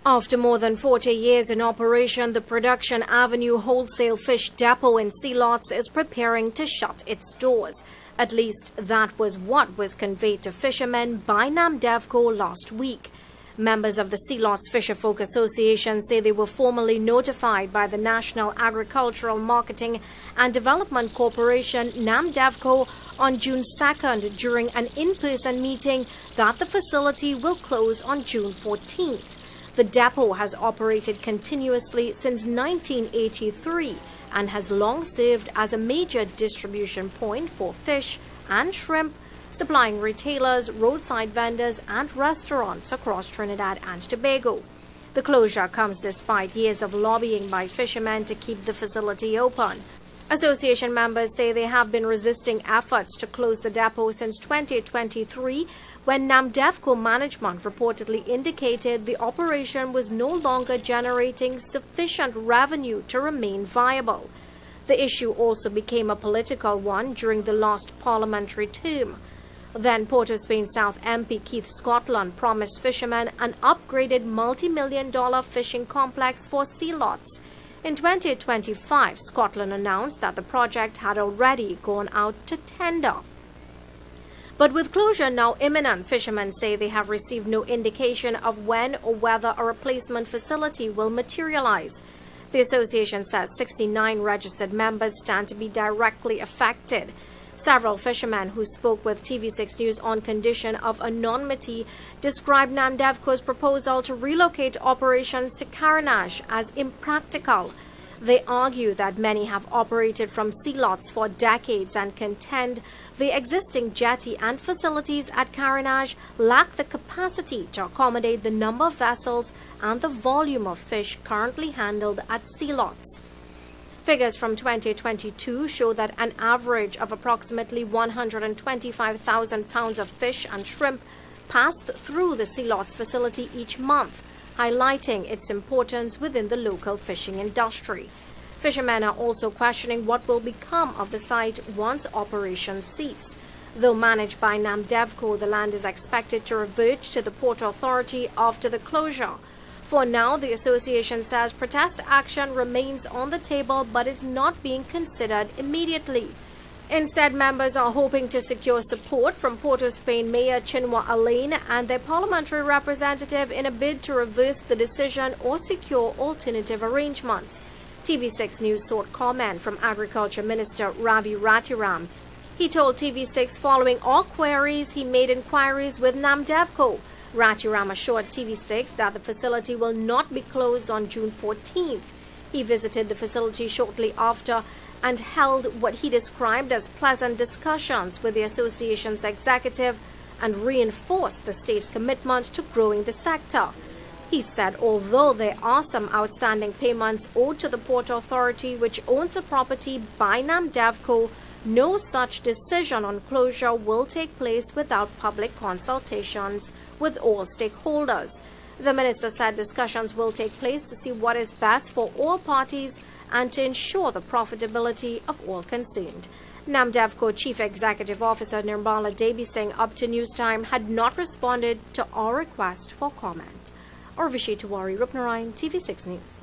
After more than 40 years in operation, the Production Avenue Wholesale Fish Depot in Sealots is preparing to shut its doors. At least that was what was conveyed to fishermen by NAMDEVCO last week. Members of the Sealots Fisherfolk Association say they were formally notified by the National Agricultural Marketing and Development Corporation, NAMDEVCO, on June 2nd during an in-person meeting that the facility will close on June 14th. The depot has operated continuously since 1983 and has long served as a major distribution point for fish and shrimp, supplying retailers, roadside vendors, and restaurants across Trinidad and Tobago. The closure comes despite years of lobbying by fishermen to keep the facility open. Association members say they have been resisting efforts to close the depot since 2023, when NAMDEVCO management reportedly indicated the operation was no longer generating sufficient revenue to remain viable. The issue also became a political one during the last parliamentary term. Then Port of Spain South MP Keith Scotland promised fishermen an upgraded multi-million-dollar fishing complex for Sealots. In 2025, Scotland announced that the project had already gone out to tender. But with closure now imminent, fishermen say they have received no indication of when or whether a replacement facility will materialize. The association says 69 registered members stand to be directly affected. Several fishermen who spoke with TV6 News on condition of anonymity described NAMDEVCO's proposal to relocate operations to Carinash as impractical. They argue that many have operated from Sealots for decades and contend the existing jetty and facilities at Carinash lack the capacity to accommodate the number of vessels and the volume of fish currently handled at Sealots. Figures from 2022 show that an average of approximately 125,000 pounds of fish and shrimp passed through the Sealots facility each month, highlighting its importance within the local fishing industry. Fishermen are also questioning what will become of the site once operations cease. Though managed by NAMDEVCO, the land is expected to revert to the Port Authority after the closure. For now, the association says protest action remains on the table but is not being considered immediately. Instead, members are hoping to secure support from Port of Spain Mayor Chinua Alain and their parliamentary representative in a bid to reverse the decision or secure alternative arrangements. TV6 News sought comment from Agriculture Minister Ravi Ratiram. He told TV6 following all queries, he made inquiries with NAMDEVCO. Ratiram assured TV6 that the facility will not be closed on June 14th. He visited the facility shortly after and held what he described as pleasant discussions with the association's executive and reinforced the state's commitment to growing the sector. He said although there are some outstanding payments owed to the Port Authority, which owns the property, by NAMDEVCO, no such decision on closure will take place without public consultations with all stakeholders. The minister said discussions will take place to see what is best for all parties and to ensure the profitability of all concerned. NAMDEVCO Chief Executive Officer Nirmala Devi Singh up to news time had not responded to our request for comment. Urvashi Tiwari, Rupnarayan, TV6 News.